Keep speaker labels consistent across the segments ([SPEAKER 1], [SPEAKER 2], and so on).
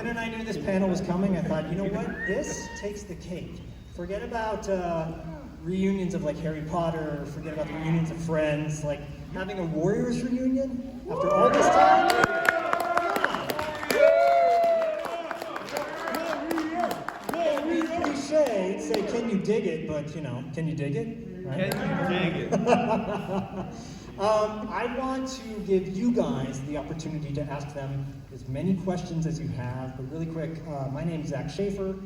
[SPEAKER 1] minute I knew this panel was coming, I thought, you know what? This takes the cake. Forget about reunions of like Harry Potter, forget about the reunions of Friends, like having a Warriors reunion after all this time. Cliche, say, can you dig it? But you know, can you dig it? Right?
[SPEAKER 2] Can you dig it?
[SPEAKER 1] I want to give you guys the opportunity to ask them as many questions as you have, but really quick, my name is Zach Schaefer.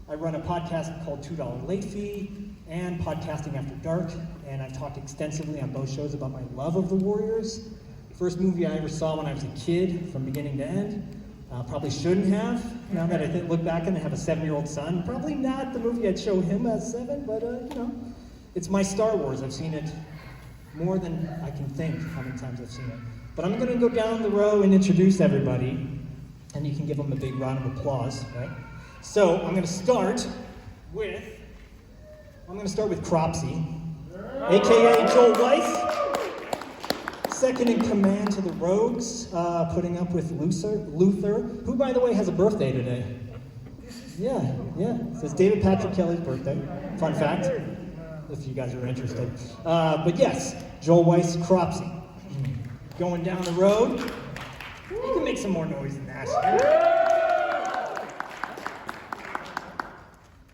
[SPEAKER 1] I run a podcast called $2 Late Fee and Podcasting After Dark, and I've talked extensively on both shows about my love of the Warriors. First movie I ever saw when I was a kid, from beginning to end. Probably shouldn't have, now that I look back and I have a 7-year-old son. Probably not the movie I'd show him as 7, but you know, it's my Star Wars. I've seen it more than I can think how many times I've seen it. But I'm gonna go down the row and introduce everybody, and you can give them a big round of applause, right? So I'm gonna start with Cropsy, AKA Joel Weiss. Second in command to the Rogues, putting up with Luther, who, by the way, has a birthday today. Yeah. So it's David Patrick Kelly's birthday. Fun fact, if you guys are interested. But yes, Joel Weiss, Cropsy. Going down the road. You can make some more noise than that.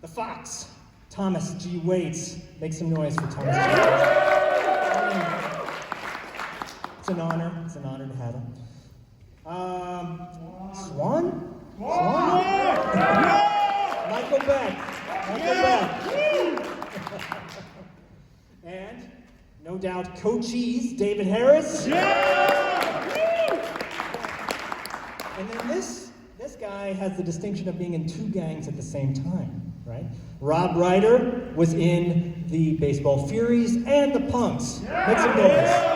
[SPEAKER 1] The Fox, Thomas G. Waits. Make some noise for Thomas G. Waits. It's an honor to have him. Swan? Michael Beck. And, no doubt, Co-Cheese, David Harris. And then this guy has the distinction of being in 2 gangs at the same time, right? Rob Ryder was in the Baseball Furies and the Punks. Make some noise.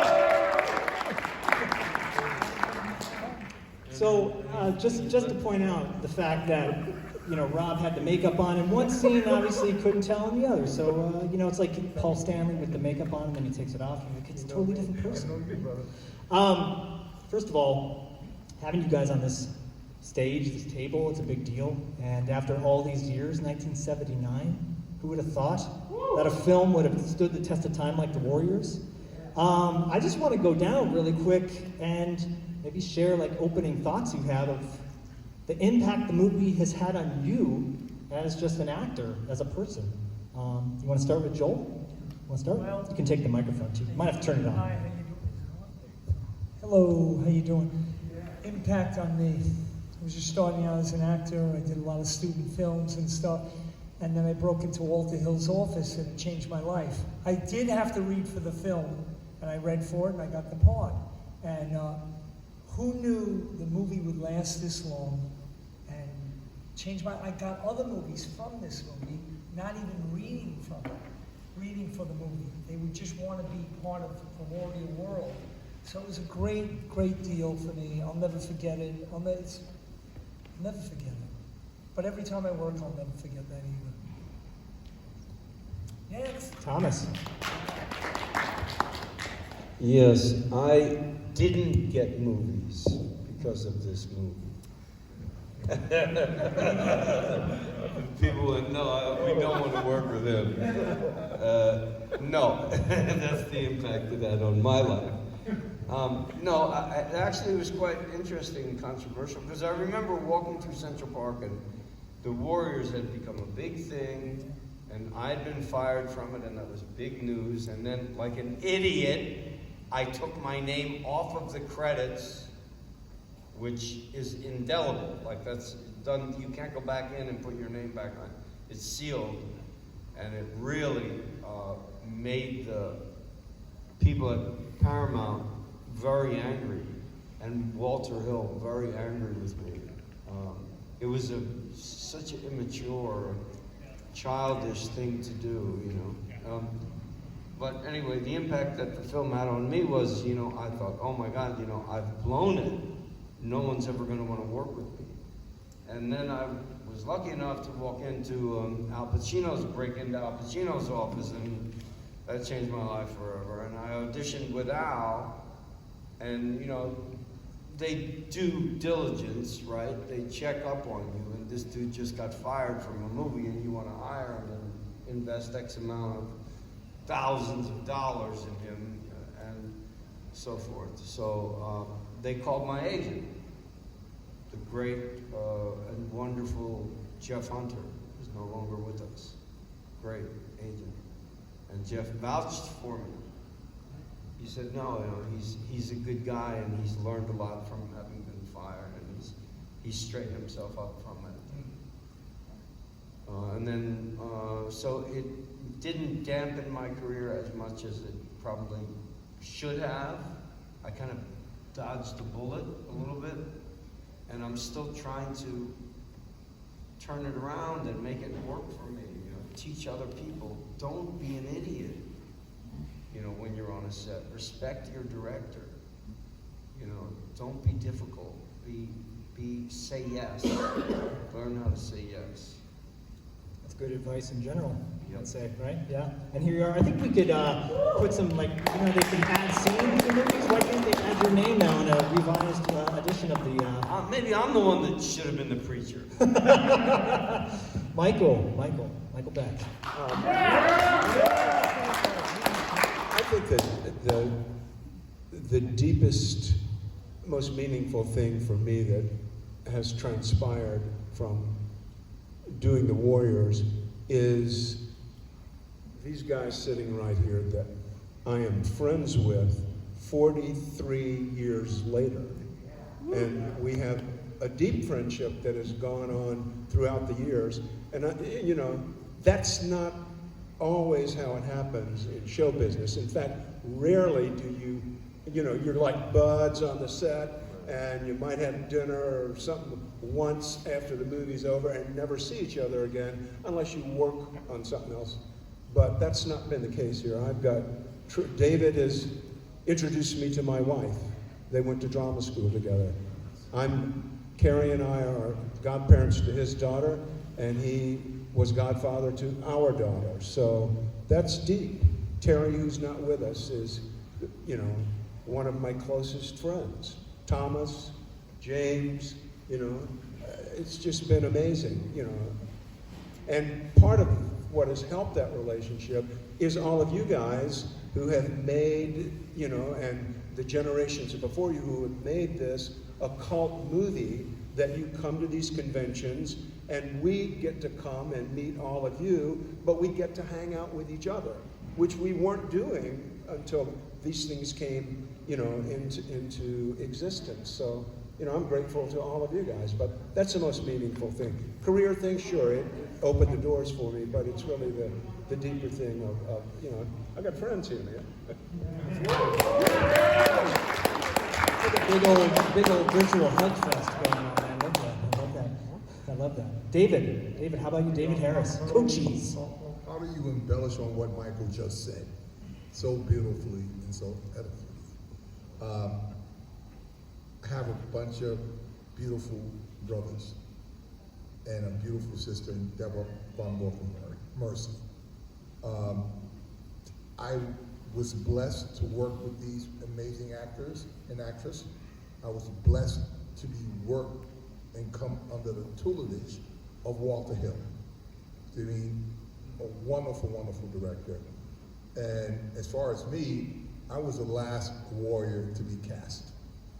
[SPEAKER 1] So, just to point out the fact that, you know, Rob had the makeup on in one scene, obviously couldn't tell in the other. So, you know, it's like Paul Stanley with the makeup on, and then he takes it off, and it's a totally different person. First of all, having you guys on this stage, this table, it's a big deal. And after all these years, 1979, who would have thought that a film would have stood the test of time like The Warriors? I just want to go down really quick and maybe share like opening thoughts you have of the impact the movie has had on you as just an actor, as a person. You want to start with Joel? Want to start?
[SPEAKER 3] Well,
[SPEAKER 1] you can take the microphone too. You might have to turn it on.
[SPEAKER 3] Hi, how you doing? Hello, how you doing? Impact on me. I was just starting out as an actor. I did a lot of student films and stuff. And then I broke into Walter Hill's office and it changed my life. I did have to read for the film, and I read for it and I got the part. And who knew the movie would last this long and change my... I got other movies from this movie, not even reading from it, reading for the movie. They would just want to be part of the Warrior world. So it was a great, great deal for me. I'll never forget it. I'll never forget it. But every time I work, I'll never forget that either. Yes.
[SPEAKER 1] Thomas.
[SPEAKER 2] Yes, I didn't get movies because of this movie. People would know, we don't want to work with him. No, that's the impact of that on my life. No, actually it was quite interesting and controversial because I remember walking through Central Park and the Warriors had become a big thing and I'd been fired from it and that was big news, and then like an idiot I took my name off of the credits, which is indelible. Like that's done, you can't go back in and put your name back on. It's sealed, and it really made the people at Paramount very angry, and Walter Hill very angry with me. It was such an immature, childish thing to do, you know. But anyway, the impact that the film had on me was, you know, I thought, oh my God, you know, I've blown it. No one's ever going to want to work with me. And then I was lucky enough to walk into break into Al Pacino's office, and that changed my life forever. And I auditioned with Al, and, you know, they do diligence, right? They check up on you, and this dude just got fired from a movie, and you want to hire him and invest X amount of thousands of dollars in him, and so forth. So they called my agent, the great and wonderful Jeff Hunter, who's no longer with us. Great agent. And Jeff vouched for me. He said, no, he's a good guy, and he's learned a lot from having been fired, and he's straightened himself up from it. And then, so it didn't dampen my career as much as it probably should have. I kind of dodged the bullet a little bit, and I'm still trying to turn it around and make it work for me. Teach other people. Don't be an idiot. When you're on a set, respect your director. Don't be difficult. Say yes. Learn how to say yes.
[SPEAKER 1] That's good advice in general,
[SPEAKER 2] Yep.
[SPEAKER 1] I'd say, right? Yeah. And here you are. I think we could put some, they can add scenes to movies. Why can't they add your name now in a revised edition of the...
[SPEAKER 2] Maybe I'm the one that should have been the preacher.
[SPEAKER 1] Michael Beck.
[SPEAKER 4] I think that the deepest, most meaningful thing for me that has transpired from doing The Warriors is these guys sitting right here that I am friends with 43 years later. And we have a deep friendship that has gone on throughout the years. And, that's not always how it happens in show business. In fact, rarely do you're like buds on the set, and you might have dinner or something once after the movie's over and never see each other again unless you work on something else. But that's not been the case here. David has introduced me to my wife. They went to drama school together. Carrie and I are godparents to his daughter, and he was godfather to our daughter. So that's deep. Terry, who's not with us, is, one of my closest friends. Thomas, James, it's just been amazing, And part of what has helped that relationship is all of you guys who have made, and the generations before you who have made this a cult movie, that you come to these conventions and we get to come and meet all of you, but we get to hang out with each other, which we weren't doing until these things came, into existence. So, I'm grateful to all of you guys, but that's the most meaningful thing. Career thing, sure, it opened the doors for me, but it's really the deeper thing of I got friends here, man.
[SPEAKER 1] Big old virtual hug fest going on. I love that. David, how about you, David Harris? Coaches.
[SPEAKER 5] How do you embellish on what Michael just said so beautifully and so eloquently? I have a bunch of beautiful brothers and a beautiful sister, Deborah Von Mercy. I was blessed to work with these amazing actors and actresses. I was blessed to be worked and come under the tutelage of Walter Hill. I mean, a wonderful, wonderful director. And as far as me, I was the last warrior to be cast.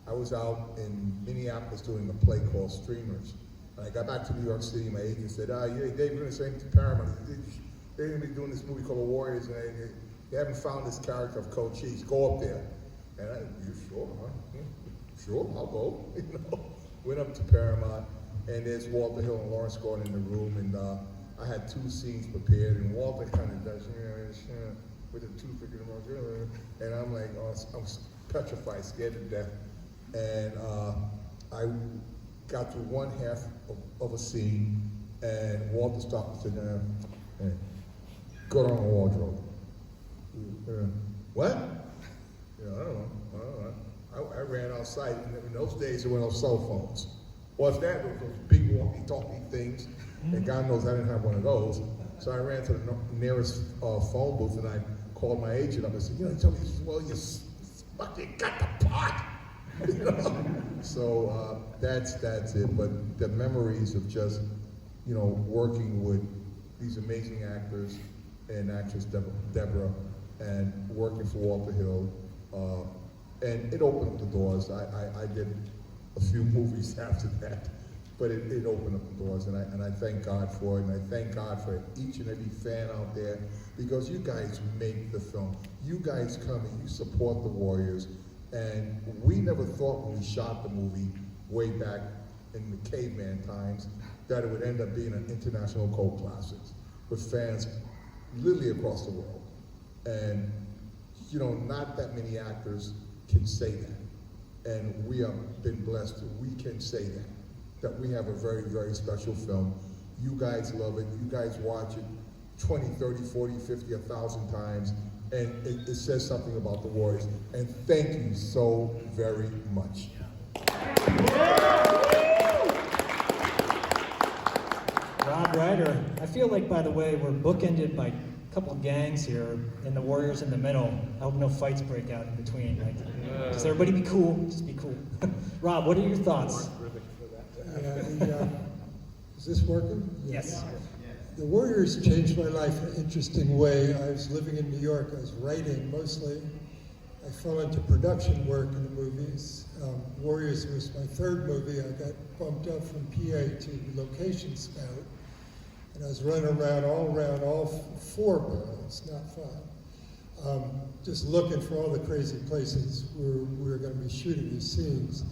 [SPEAKER 5] I was out in Minneapolis doing a play called Streamers. And I got back to New York City, my agent said, yeah, Dave, we're going to send to Paramount. They're going to be doing this movie called The Warriors, and they haven't found this character of Coach Cheese. Go up there. And you sure, huh? Sure, I'll go. Went up to Paramount, and there's Walter Hill and Lawrence Gordon in the room, and I had 2 scenes prepared, and Walter kind of does, with a toothpick in the mouth, and I'm like, I'm petrified, scared to death. And I got through one half of a scene, and Walter stopped and said, hey, go down the wardrobe. What? I don't know. I ran outside, and in those days there were no cell phones. What's that? Those big walkie-talkie things, and God knows I didn't have one of those. So I ran to the nearest phone booth, and I called my agent up and said, he told me, well, you fucking got the part. So that's it. But the memories of just, working with these amazing actors and actress Deborah, and working for Walter Hill, and it opened up the doors. I did a few movies after that, but it opened up the doors, and I thank God for it, and I thank God for each and every fan out there, because you guys make the film. You guys come and you support the Warriors, and we never thought when we shot the movie way back in the caveman times that it would end up being an international cult classic with fans literally across the world. And not that many actors can say that, and we have been blessed that we can say that we have a very, very special film. You guys love it. You guys watch it 20, 30, 40, 50, 1,000 times, and it says something about the Warriors. And thank you so very much.
[SPEAKER 1] Rob, Ryder, I feel like, by the way, we're bookended by a couple of gangs here, and the Warriors in the middle. I hope no fights break out in between. Just everybody be cool. Just be cool. Rob, what are your thoughts?
[SPEAKER 6] Is this working?
[SPEAKER 1] Yes.
[SPEAKER 6] The Warriors changed my life in an interesting way. I was living in New York. I was writing mostly. I fell into production work in the movies. Warriors was my third movie. I got bumped up from PA to location scout. And I was running around all 4 boroughs, not 5. Just looking for all the crazy places where we were going to be shooting these scenes.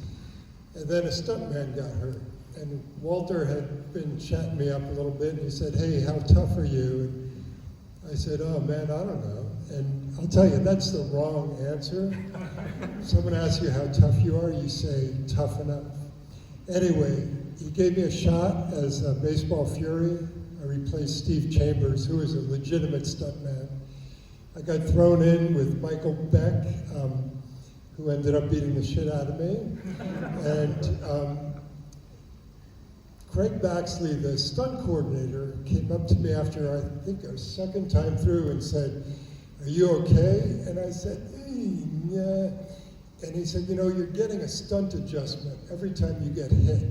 [SPEAKER 6] And then a stuntman got hurt. And Walter had been chatting me up a little bit, and he said, "Hey, how tough are you?" And I said, "Oh man, I don't know." And I'll tell you, that's the wrong answer. Someone asks you how tough you are, you say, "Tough enough." Anyway, he gave me a shot as a Baseball Fury. I replaced Steve Chambers, who was a legitimate stuntman. I got thrown in with Michael Beck, who ended up beating the shit out of me. And Craig Baxley, the stunt coordinator, came up to me after, I think, our second time through and said, "Are you okay?" And I said, "Yeah." And he said, "You're getting a stunt adjustment every time you get hit."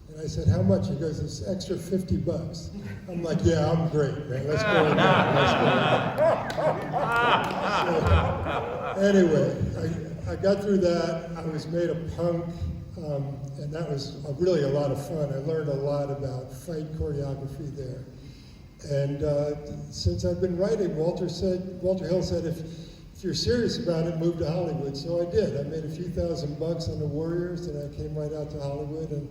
[SPEAKER 6] And I said, "How much?" He goes, "It's extra $50. I'm like, "Yeah, I'm great, man. Let's go now. So, anyway, I got through that. I was made a punk. And that was really a lot of fun. I learned a lot about fight choreography there. And since I've been writing, Walter Hill said, if you're serious about it, move to Hollywood. So I did. I made a few $1,000 on the Warriors, and I came right out to Hollywood. And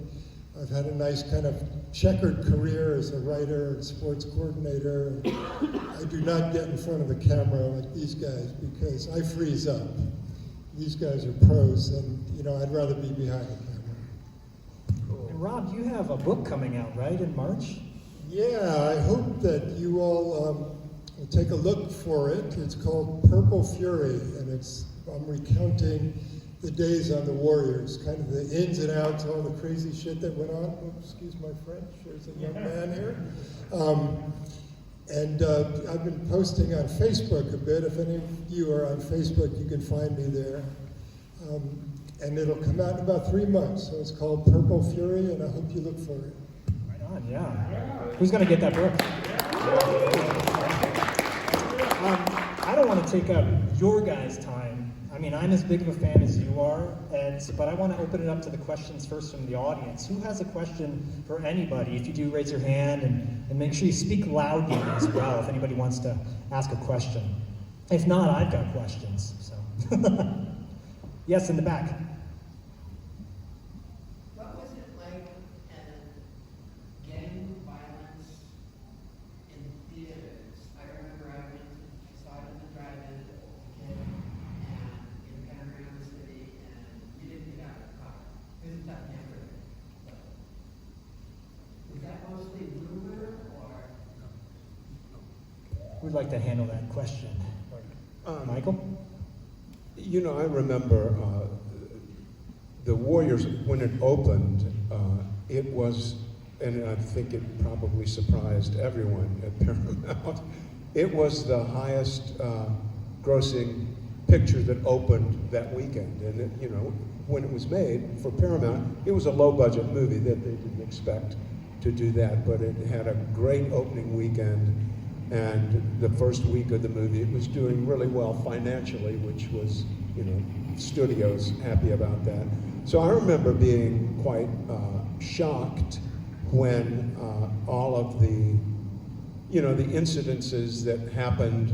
[SPEAKER 6] I've had a nice kind of checkered career as a writer and sports coordinator. And I do not get in front of the camera like these guys because I freeze up. These guys are pros, and I'd rather be behind the camera.
[SPEAKER 1] And Rob, you have a book coming out, right, in March?
[SPEAKER 6] Yeah, I hope that you all will take a look for it. It's called Purple Fury, and I'm recounting the days on the Warriors, kind of the ins and outs, all the crazy shit that went on. Oh, excuse my French, there's a young man here. And I've been posting on Facebook a bit. If any of you are on Facebook, you can find me there. And it'll come out in about 3 months. So it's called Purple Fury, and I hope you look for it.
[SPEAKER 1] Right on, yeah. Who's going to get that book? I don't want to take up your guys' time. I mean, I'm as big of a fan as you are, but I want to open it up to the questions first from the audience. Who has a question for anybody? If you do, raise your hand, and make sure you speak loudly as well if anybody wants to ask a question. If not, I've got questions. So, yes, in the back.
[SPEAKER 7] What was it like gang violence in theaters? I remember I saw it in the drive-in as a kid, and in Panorama City, and you didn't get out of the car. Isn't that never? Was that mostly rumor, or?
[SPEAKER 1] Who'd like to handle that question? Michael?
[SPEAKER 4] I remember the Warriors, when it opened, it was, and I think it probably surprised everyone at Paramount, it was the highest grossing picture that opened that weekend. And, when it was made for Paramount, it was a low-budget movie that they didn't expect to do that, but it had a great opening weekend, and the first week of the movie, it was doing really well financially, which was, you know, studios happy about that. So I remember being quite shocked when all of the, you know, the incidences that happened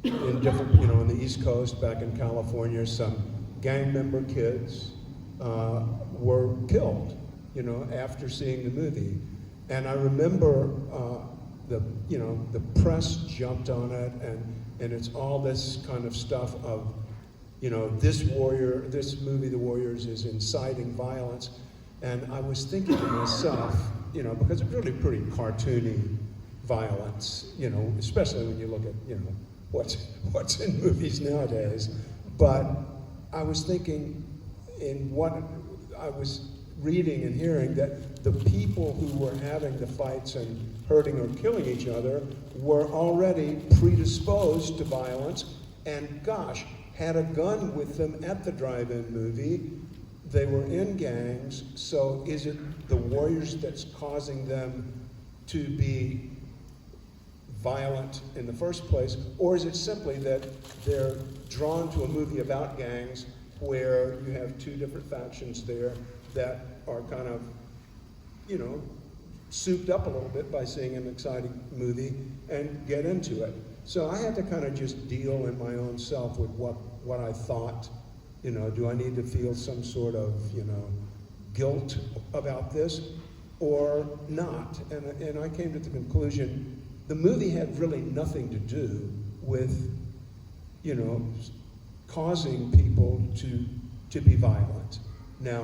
[SPEAKER 4] in different, you know, on the East Coast, back in California, some gang member kids were killed, you know, after seeing the movie. And I remember the, you know, the press jumped on it, and it's all this kind of stuff of, you know, this movie, The Warriors, is inciting violence. And I was thinking to myself, you know, because it's really pretty cartoony violence, you know, especially when you look at, you know, what's in movies nowadays. But I was thinking in what I was reading and hearing, that the people who were having the fights and hurting or killing each other were already predisposed to violence, and gosh, had a gun with them at the drive-in movie. They were in gangs, so is it the Warriors that's causing them to be violent in the first place, or is it simply that they're drawn to a movie about gangs where you have two different factions there that are kind of, you know, souped up a little bit by seeing an exciting movie and get into it? So I had to kind of just deal in my own self with what I thought. You know, do I need to feel some sort of, you know, guilt about this or not? And I came to the conclusion the movie had really nothing to do with, you know, causing people to be violent. Now,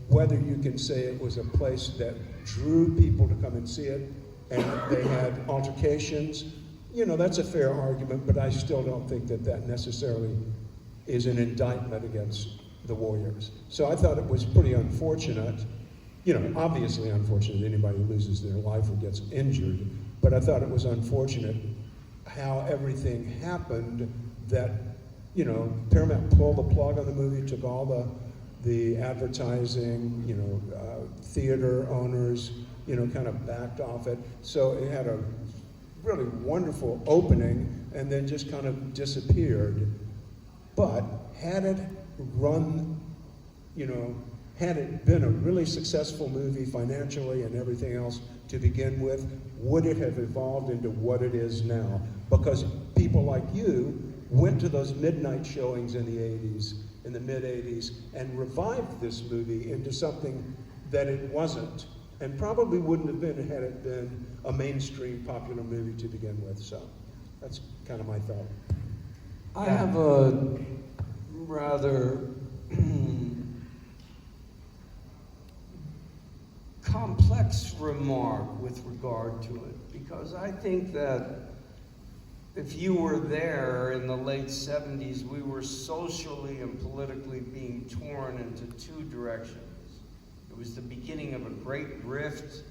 [SPEAKER 4] whether you can say it was a place that drew people to come and see it and they had altercations, you know, that's a fair argument, but I still don't think that necessarily is an indictment against the Warriors. So I thought it was pretty unfortunate, you know, obviously unfortunate anybody who loses their life or gets injured, but I thought it was unfortunate how everything happened, that, you know, Paramount pulled the plug on the movie, took all the advertising, you know, theater owners, you know, kind of backed off it. So it had a really wonderful opening and then just kind of disappeared. But had it run, you know, had it been a really successful movie financially and everything else to begin with, would it have evolved into what it is now? Because people like you went to those midnight showings in the 80s, in the mid-80s, and revived this movie into something that it wasn't, and probably wouldn't have been had it been a mainstream popular movie to begin with. So that's kind of my thought.
[SPEAKER 2] I have a rather complex remark with regard to it, because I think that if you were there in the late 70s, we were socially and politically being torn into two directions. It was the beginning of a great rift,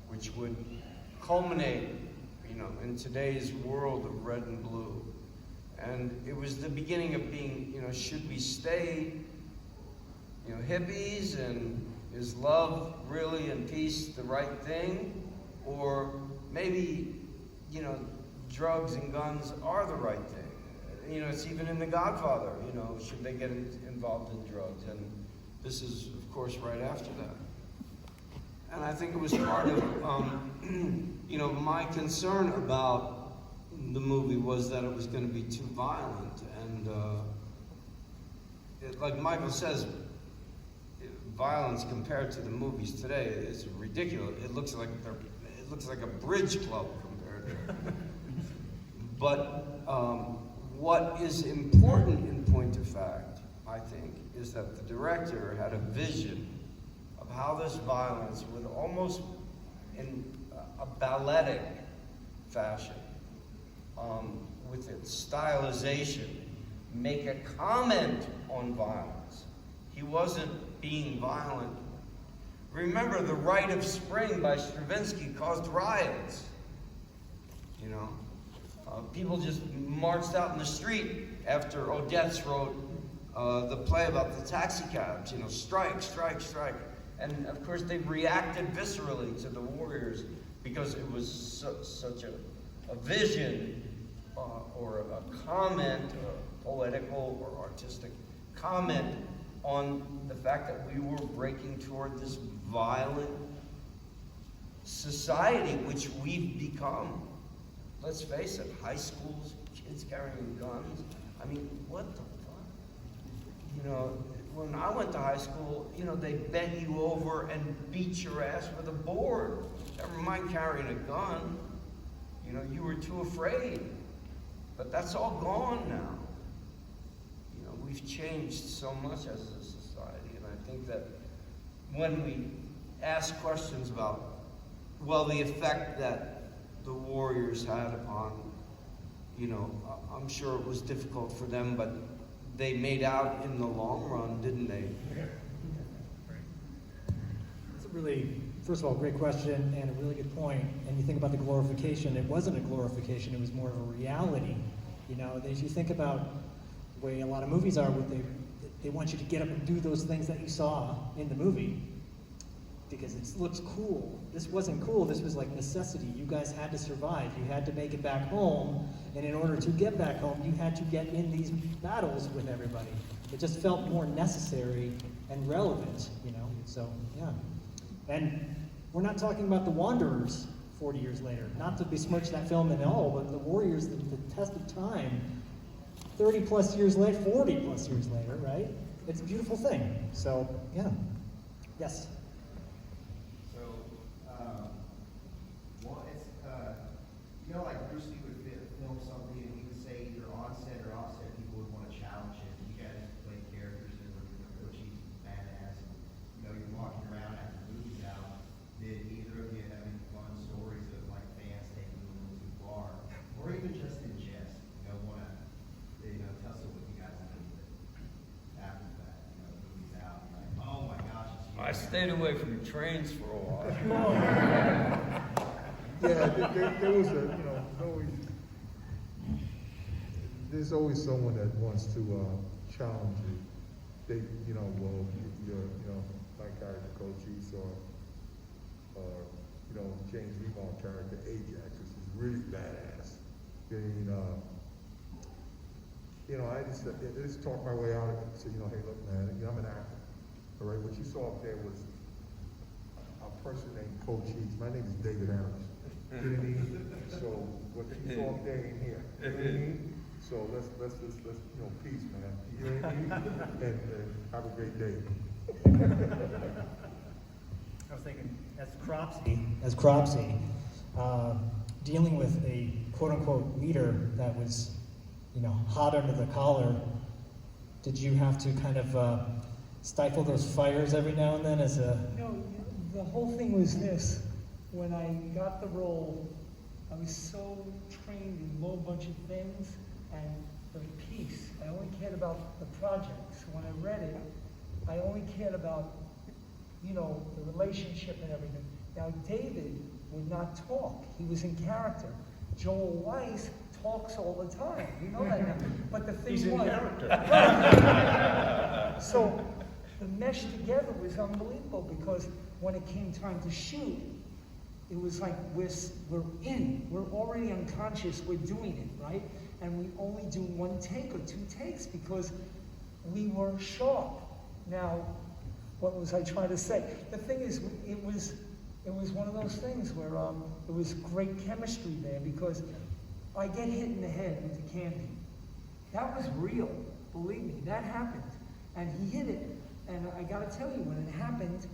[SPEAKER 2] which would culminate, you know, in today's world of red and blue. And it was the beginning of being, you know, should we stay, you know, hippies, and is love really and peace the right thing? Or maybe, you know, drugs and guns are the right thing. You know, it's even in The Godfather, you know, should they get involved in drugs? And this is, of course, right after that. And I think it was part of, you know, my concern about the movie was that it was going to be too violent. And like Michael says, violence compared to the movies today is ridiculous. It looks like a bridge club compared to But what is important in point of fact, I think, is that the director had a vision of how this violence would almost in a balletic fashion, with its stylization, make a comment on violence. He wasn't being violent. Remember, The Rite of Spring by Stravinsky caused riots, you know. People just marched out in the street after Odets wrote The play about the taxi cabs, you know, strike, strike, strike. And of course they reacted viscerally to the Warriors because it was such a vision or a comment, a poetical or artistic comment on the fact that we were breaking toward this violent society which we've become. Let's face it, high schools, kids carrying guns. I mean, what the fuck? You know, when I went to high school, you know, they bent you over and beat your ass with a board. Never mind carrying a gun. You know, you were too afraid. But that's all gone now. You know, we've changed so much as a society, and I think that when we ask questions about, well, the effect that the Warriors had upon, you know, I'm sure it was difficult for them, but they made out in the long run, didn't they?
[SPEAKER 1] It's a really, first of all, great question and a really good point. And you think about the glorification, it wasn't a glorification, it was more of a reality. You know, as you think about the way a lot of movies are, they want you to get up and do those things that you saw in the movie because it looks cool. This wasn't cool, this was like necessity. You guys had to survive, you had to make it back home, and in order to get back home, you had to get in these battles with everybody. It just felt more necessary and relevant, you know, so yeah. And we're not talking about the Wanderers 40 years later, not to besmirch that film at all, but the Warriors, the test of time, 30 plus years later, 40 plus years later, right? It's a beautiful thing, so yeah. Yes?
[SPEAKER 8] You know, like Bruce Lee would film something and he would say either on set or off set, people would want to challenge him. You guys played characters and were coaching badass. And, you know, you're walking around after the movie's out. Did either of you have any fun stories of like fans taking it a little too far? Or even just in jest, you know, want to, you know, tussle with you guys a little bit after that, you know, the movie's out. You're like, oh my gosh, it's you.
[SPEAKER 2] I stayed away from trains for a while.
[SPEAKER 5] Yeah, there was a, you know, there's always someone that wants to challenge you. They, you know, well, you're, you know, my character Cochise or you know, James Remar character Ajax, which is really badass. And, you know, I just talked my way out of it. So, you know, hey, look, man, you know, I'm an actor. All right, what you saw up there was a person named Cochise. My name is David Harris. You know what I mean? So what you saw up there in here. You know what I mean? So let's you know, peace, man. You know what I mean? And have a great day.
[SPEAKER 1] I was thinking, as Cropsy, dealing with a quote-unquote leader that was, you know, hot under the collar, did you have to kind of stifle those fires every now and then as a...
[SPEAKER 3] No, the whole thing was this. When I got the role, I was so trained in a whole bunch of things and the piece. I only cared about the project. So when I read it, I only cared about, you know, the relationship and everything. Now, David would not talk. He was in character. Joel Weiss talks all the time. You know that now. But the thing
[SPEAKER 4] He's in
[SPEAKER 3] was...
[SPEAKER 4] character.
[SPEAKER 3] So the mesh together was unbelievable because when it came time to shoot, it was like we're already unconscious, we're doing it, right? And we only do one take or two takes because we were sharp. Now, what was I trying to say? The thing is, it was one of those things where there was great chemistry there because I get hit in the head with the candy. That was real, believe me, that happened. And he hit it, and I gotta tell you, when it happened,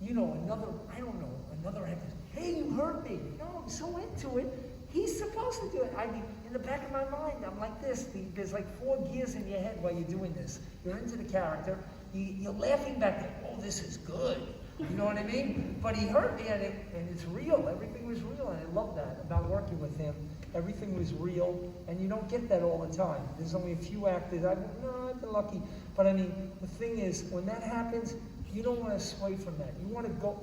[SPEAKER 3] you know, another actor, hey, you hurt me. No, I'm so into it. He's supposed to do it. I mean, in the back of my mind, I'm like this. There's like 4 gears in your head while you're doing this. You're into the character. You're laughing back there. Oh, this is good. You know what I mean? But he hurt me, and it's real. Everything was real, and I love that about working with him. Everything was real, and you don't get that all the time. There's only a few actors. I've been lucky. But I mean, the thing is, when that happens, you don't want to sway from that. You want to go,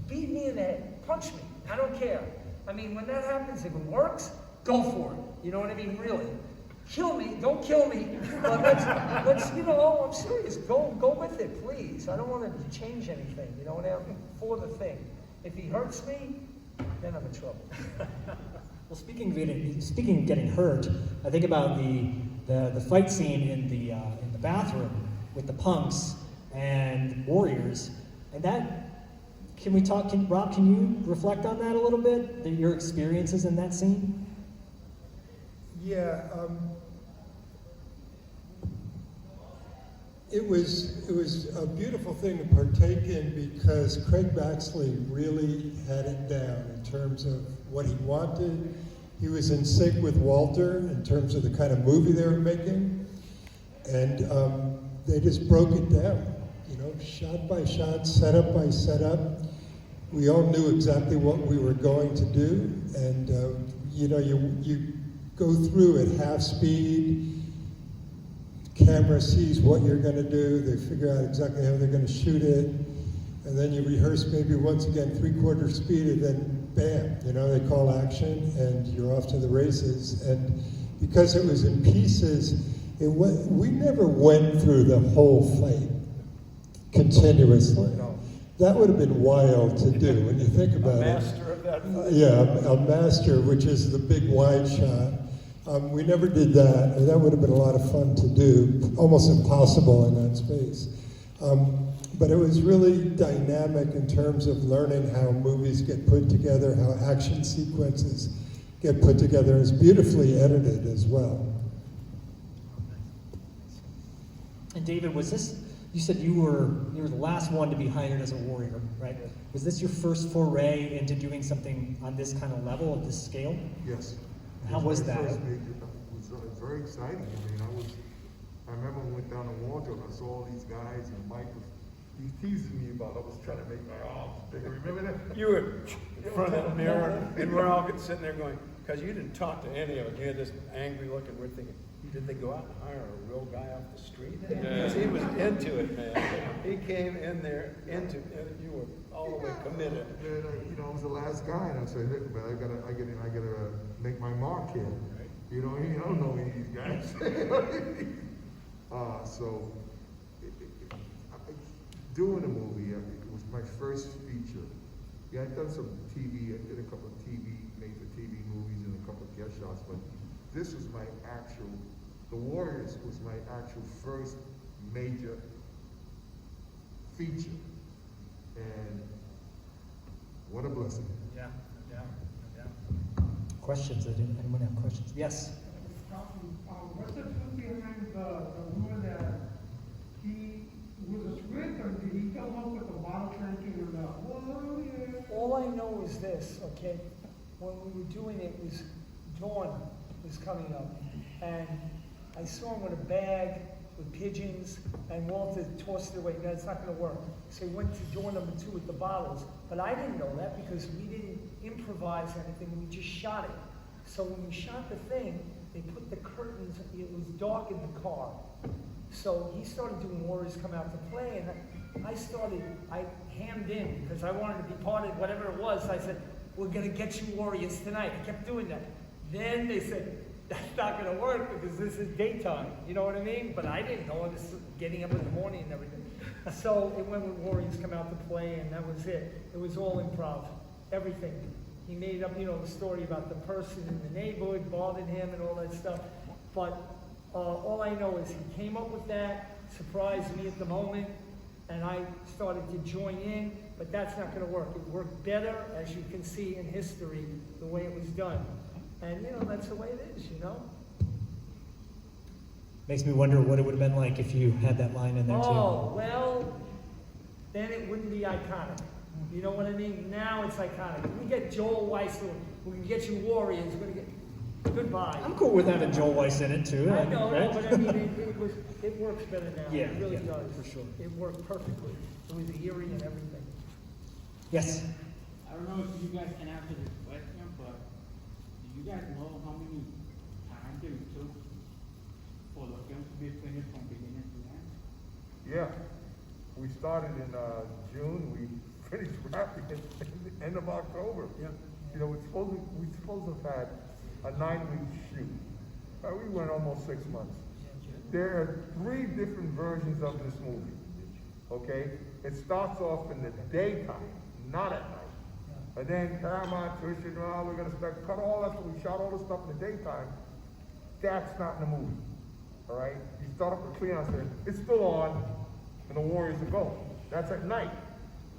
[SPEAKER 3] beat me in the head, punch me. I don't care. I mean, when that happens, if it works, go for it. You know what I mean? Really. Kill me, don't kill me. But let's, you know, I'm serious. Go with it, please. I don't want to change anything, you know what I mean? For the thing. If he hurts me, then I'm in trouble.
[SPEAKER 1] Well, speaking of getting hurt, I think about the fight scene in the bathroom with the punks and warriors, and that, Rob, can you reflect on that a little bit? Your experiences in that scene?
[SPEAKER 6] Yeah, it was a beautiful thing to partake in because Craig Baxley really had it down in terms of what he wanted. He was in sync with Walter in terms of the kind of movie they were making, and they just broke it down, you know, shot by shot, setup by setup. We all knew exactly what we were going to do, and you know, you go through at half speed. Camera sees what you're going to do. They figure out exactly how they're going to shoot it, and then you rehearse maybe once again 3/4 speed, and then bam, you know, they call action, and you're off to the races. And because it was in pieces, we never went through the whole fight continuously.
[SPEAKER 5] No.
[SPEAKER 6] That would have been wild to do when you think about it.
[SPEAKER 5] Master of that fight.
[SPEAKER 6] Yeah, a master, which is the big wide shot. We never did that, and that would have been a lot of fun to do, almost impossible in that space. But it was really dynamic in terms of learning how movies get put together, how action sequences get put together. It's beautifully edited as well.
[SPEAKER 1] And David, you said you were the last one to be hired as a warrior, right? Was this your first foray into doing something on this kind of level, of this scale?
[SPEAKER 9] Yes.
[SPEAKER 1] How was
[SPEAKER 9] my
[SPEAKER 1] that?
[SPEAKER 9] first major- It was very exciting. I remember when we went down to Walter and I saw all these guys, and Mike was, he teased me about I was trying to make my arms bigger. Remember that?
[SPEAKER 10] You were in front of the mirror, and we're all sitting there going, because you didn't talk to any of us. You had this angry look, and we're thinking, did they go out and hire a real guy off the street? Because he was into it, man. He came in there into it. You were all the way committed.
[SPEAKER 9] And then, I was the last guy, and I said, look, man, I gotta make my mark here. You know what I mean? I don't know any of these guys. So, doing a movie, it was my first feature. Yeah, I'd done some TV, I did a couple of made-for-TV movies and a couple of guest shots, but this was my actual, The Warriors was my actual first major feature. And what a blessing.
[SPEAKER 1] Yeah. Questions? Anyone have questions? Yes.
[SPEAKER 11] What's the truth behind the woman that he was with, or did he come up with the bottle drinking and the warrior?
[SPEAKER 3] All I know is this, okay? When we were doing it, was dawn was coming up, and I saw him with a bag with pigeons, and Walter tossed it away. No, it's not going to work. So he went to door number 2 with the bottles, but I didn't know that because we didn't improvise anything. We just shot it. So when we shot the thing, they put the curtains. It was dark in the car. So he started doing Warriors Come Out to Play, and I hammed in because I wanted to be part of whatever it was. I said, we're going to get you Warriors tonight. I kept doing that. Then they said, that's not going to work because this is daytime. You know what I mean? But I didn't know. I was getting up in the morning and everything. So it went with Warriors Come Out to Play, and that was it. It was all improv. Everything. He made up, the story about the person in the neighborhood bothering him and all that stuff. But all I know is he came up with that, surprised me at the moment, and I started to join in, but that's not going to work. It worked better, as you can see in history, the way it was done. And, that's the way it is,
[SPEAKER 1] Makes me wonder what it would have been like if you had that line in there too.
[SPEAKER 3] Oh, well, then it wouldn't be iconic. You know what I mean? Now it's iconic. If we get Joel Weiss, we can get you Warriors. We're going to get goodbye.
[SPEAKER 1] I'm cool with having Joel Weiss in it too.
[SPEAKER 3] I know,
[SPEAKER 1] right?
[SPEAKER 3] but I mean, it works better now.
[SPEAKER 1] Yeah,
[SPEAKER 3] it really
[SPEAKER 1] yeah,
[SPEAKER 3] does.
[SPEAKER 1] for sure.
[SPEAKER 3] It worked perfectly. It was eerie and everything.
[SPEAKER 1] Yes.
[SPEAKER 12] I don't know if you guys can answer this question, but do you guys know how many times it took for the film to be finished from beginning to end?
[SPEAKER 9] Yeah. We started in June, we finished wrapping at the end of October.
[SPEAKER 10] Yeah.
[SPEAKER 9] We're supposed to have had a 9-week shoot, We went almost 6 months. There are 3 different versions of this movie, okay? It starts off in the daytime, not at night. And then Paramount, Trish, and we're gonna cut all that, we shot all this stuff in the daytime. That's not in the movie, all right? You start up with Cleon Center, it's still on, and the Warriors are going. That's at night,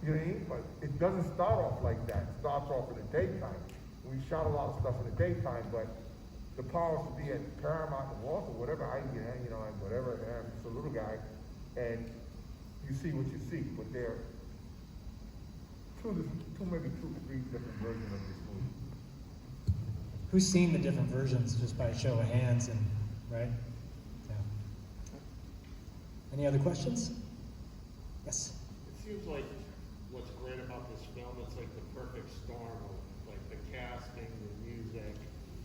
[SPEAKER 9] you know what I mean? But it doesn't start off like that. It starts off in the daytime. We shot a lot of stuff in the daytime, but the powers to be at Paramount and Walter, whatever, and whatever, and I'm just a little guy, and you see what you see, but there are maybe two, 3 different versions of this movie.
[SPEAKER 1] Who's seen the different versions just by a show of hands and, right? Yeah. Any other questions? Yes?
[SPEAKER 13] It seems like what's great about this film, it's like the perfect storm of like the casting, the music,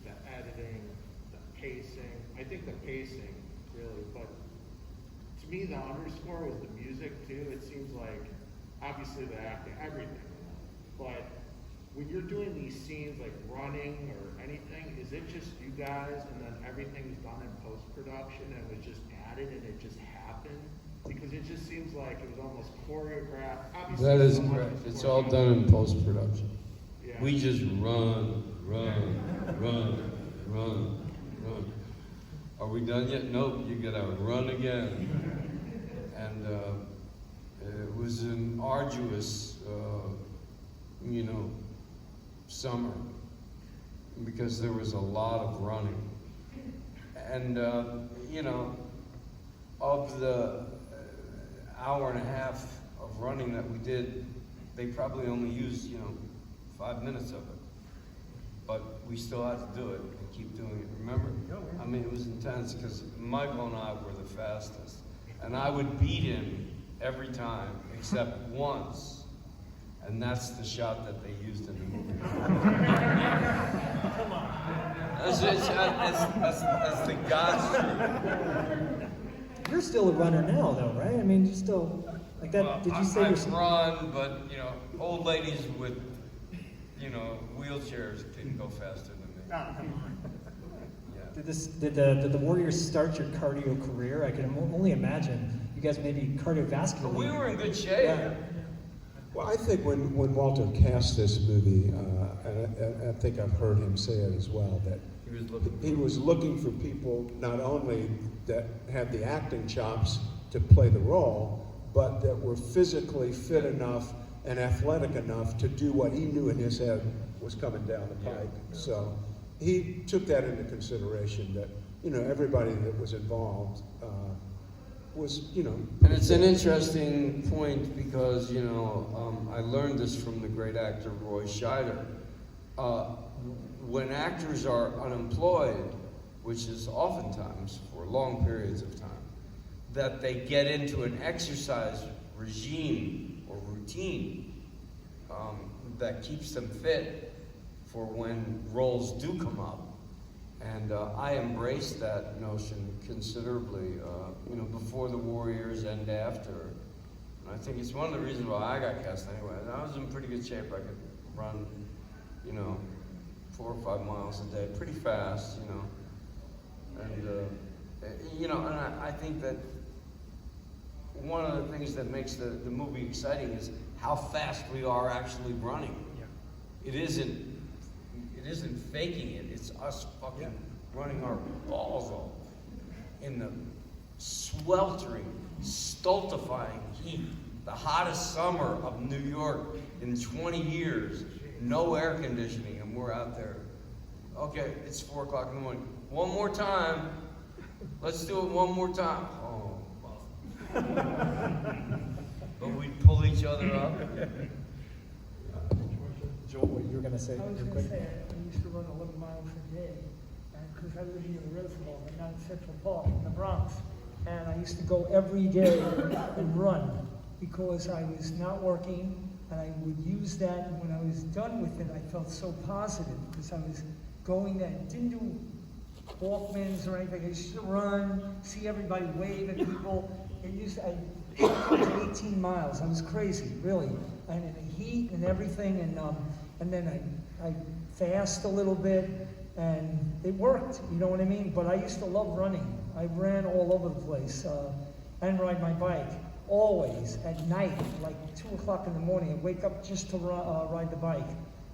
[SPEAKER 13] the editing, the pacing. I think the pacing really, but to me the underscore was the music too. It seems like obviously the acting, everything, but when you're doing these scenes like running or anything, is it just you guys and then everything's done in post-production and was just added and it just happened? Because it just seems like it was almost choreographed. Obviously,
[SPEAKER 2] That is
[SPEAKER 13] so much
[SPEAKER 2] correct.
[SPEAKER 13] was
[SPEAKER 2] It's all
[SPEAKER 13] choreographed.
[SPEAKER 2] done in post-production.
[SPEAKER 13] Yeah.
[SPEAKER 2] We just run. Are we done yet? Nope, you gotta run again. And it was an arduous, summer because there was a lot of running. And, of the hour and a half of running that we did, they probably only used, 5 minutes of it. But we still had to do it and keep doing it, remember? I mean, it was intense because Michael and I were the fastest. And I would beat him every time, except once. And that's the shot that they used in the movie.
[SPEAKER 1] Come on.
[SPEAKER 2] As the gods.
[SPEAKER 1] You're still a runner now, though, right? I mean, you're still like that.
[SPEAKER 2] Well,
[SPEAKER 1] did you say
[SPEAKER 2] I
[SPEAKER 1] you're?
[SPEAKER 2] run, but old ladies with wheelchairs can go faster than me.
[SPEAKER 1] Oh, come on.
[SPEAKER 2] Yeah.
[SPEAKER 1] Did the Warriors start your cardio career? I can only imagine you guys maybe cardiovascular.
[SPEAKER 2] But we were in good shape.
[SPEAKER 1] Yeah.
[SPEAKER 4] Well, I think when Walter cast this movie, and I think I've heard him say it as well, that he was looking for people not only that had the acting chops to play the role, but that were physically fit enough and athletic enough to do what he knew in his head was coming down the pike.
[SPEAKER 2] Yeah.
[SPEAKER 4] So he took that into consideration, that everybody that was involved was,
[SPEAKER 2] And it's an interesting point because, I learned this from the great actor Roy Scheider. When actors are unemployed, which is oftentimes for long periods of time, that they get into an exercise regime or routine that keeps them fit for when roles do come up. And I embraced that notion considerably, before the Warriors and after. And I think it's one of the reasons why I got cast anyway. And I was in pretty good shape. I could run, 4 or 5 miles a day, pretty fast, And I think that one of the things that makes the movie exciting is how fast we are actually running. Yeah. It isn't faking it. It's us fucking running our balls off in the sweltering, stultifying heat. The hottest summer of New York in 20 years. No air conditioning, and we're out there. Okay, it's 4 o'clock in the morning. One more time. Let's do it one more time. Oh, but we'd pull each other up.
[SPEAKER 1] Joel, what you were going to say?
[SPEAKER 3] I was
[SPEAKER 1] real
[SPEAKER 3] going to
[SPEAKER 1] quick?
[SPEAKER 3] say, I used to run 11 miles a day, because I live near the reservoir, and not in Central Park, in the Bronx. And I used to go every day and run, because I was not working, and I would use that, and when I was done with it, I felt so positive, because I was going there, didn't do Walkmans or anything. I used to run, see everybody wave at people. I did 18 miles. I was crazy, really. And in the heat and everything, and then I fast a little bit, and it worked, you know what I mean? But I used to love running. I ran all over the place and ride my bike, always, at night, like 2 o'clock in the morning. I'd wake up just to ride the bike,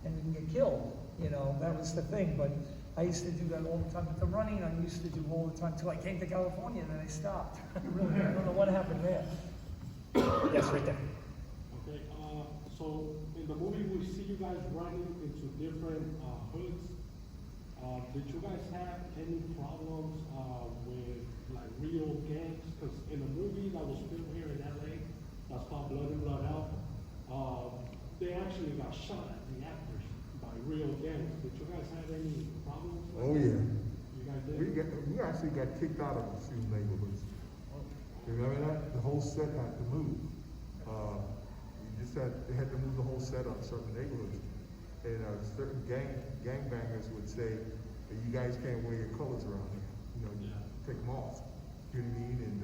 [SPEAKER 3] and you can get killed, you know, that was the thing. But I used to do that all the time. But the running I used to do all the time till I came to California, and then I stopped. Really, I don't know what happened there.
[SPEAKER 1] Yes, right there.
[SPEAKER 14] Okay, so in the movie we see you guys running into different hoods. Did you guys have any problems with like real gangs? Because in the movie that was filmed here in LA, that's called Blood In, Blood Out, they actually got shot at, the actors, by real gangs. Did you guys have any problems?
[SPEAKER 9] Oh, yeah.
[SPEAKER 14] You guys did?
[SPEAKER 9] We actually got kicked out of a few neighborhoods. Remember that? The whole set had to move. They had to move the whole set on certain neighborhoods. And certain gangbangers would say, you guys can't wear your colors around here. You know, take them off. You know what I mean? And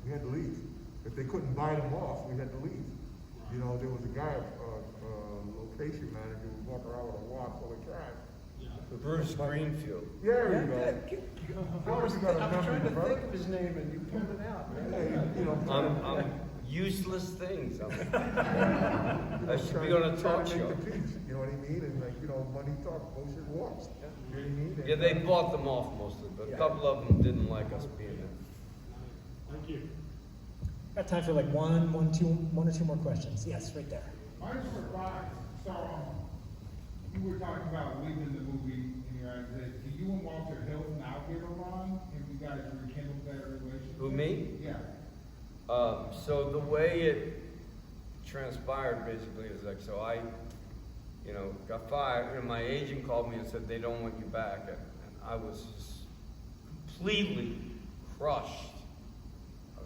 [SPEAKER 9] we had to leave. If they couldn't buy them off, we had to leave. You know, there was a guy, location manager, who would walk around with a wad full of trash.
[SPEAKER 2] Bruce Greenfield.
[SPEAKER 9] There you go.
[SPEAKER 10] I was trying to think of his name and you pulled it out.
[SPEAKER 9] You know,
[SPEAKER 2] I'm useless things. I should be on a talk show.
[SPEAKER 9] You know what I mean? And like, you know, money talks, bullshit walks. You know what I mean?
[SPEAKER 2] Yeah, they bought them off mostly, but a couple of them didn't like us being there.
[SPEAKER 14] Thank you.
[SPEAKER 1] Got time for like one or two more questions. Yes, right there.
[SPEAKER 11] Mine's for Ryder. So, you were talking about leaving the movie in your eyes. Do you and Walter Hill now get along? Have you guys rekindled that relationship?
[SPEAKER 2] Who, me?
[SPEAKER 11] Yeah.
[SPEAKER 2] So the way it transpired basically is like, so I, you know, got fired, and my agent called me and said they don't want you back, and I was just completely crushed. It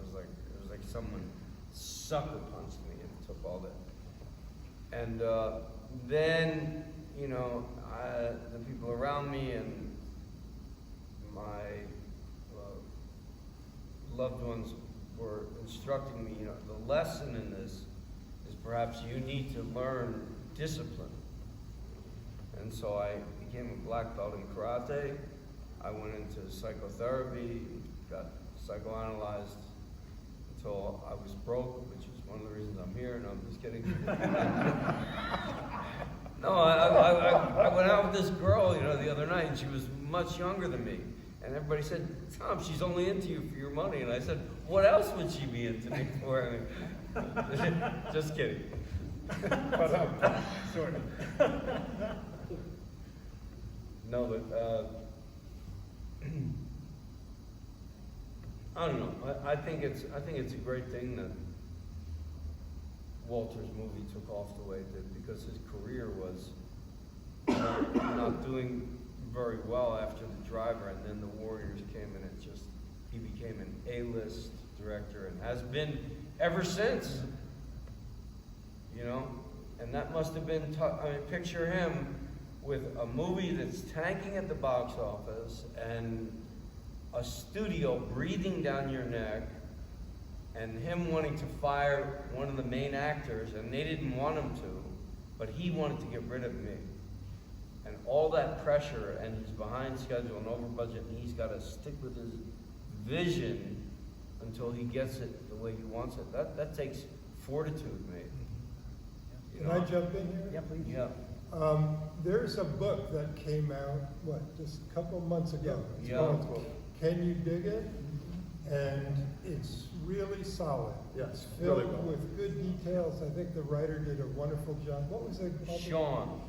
[SPEAKER 2] was like someone sucker punched me and took all that. And then, you know, the people around me and my loved ones were instructing me, you know, the lesson in this is perhaps you need to learn discipline. And so I became a black belt in karate. I went into psychotherapy, got psychoanalyzed until I was broke, which is one of the reasons I'm here. No, I'm just kidding. No, I went out with this girl, you know, the other night, and she was much younger than me. And everybody said, Tom, she's only into you for your money. And I said, what else would she be into me for? I mean, just kidding. But, sort of. No, but I don't know. I think it's a great thing that Walter's movie took off the way it did, because his career was not doing very well after The Driver, and then The Warriors came, and he became an A-list director and has been ever since. You know, and that must have been tough. I mean, picture him with a movie that's tanking at the box office and a studio breathing down your neck, and him wanting to fire one of the main actors, and they didn't want him to, but he wanted to get rid of me. And all that pressure, and he's behind schedule and over budget, and he's got to stick with his vision until he gets it the way he wants it. That takes fortitude, mate.
[SPEAKER 6] Can I jump in here?
[SPEAKER 1] Yeah, please.
[SPEAKER 2] Yeah.
[SPEAKER 6] There's a book that came out, just a couple months ago. It's
[SPEAKER 2] Yeah.
[SPEAKER 6] called Can You Dig It? And it's really solid.
[SPEAKER 10] Yeah,
[SPEAKER 6] It's filled
[SPEAKER 10] really well.
[SPEAKER 6] with good details. I think the writer did a wonderful job. What was it called?
[SPEAKER 10] Sean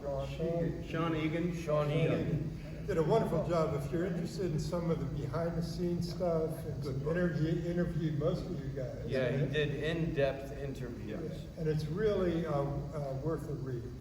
[SPEAKER 10] Egan.
[SPEAKER 2] Sean Egan.
[SPEAKER 6] Did a wonderful job. If you're interested in some of the behind-the-scenes stuff, and some interviewed most of you guys.
[SPEAKER 2] Yeah, he did in-depth interviews.
[SPEAKER 6] And it's really worth a read.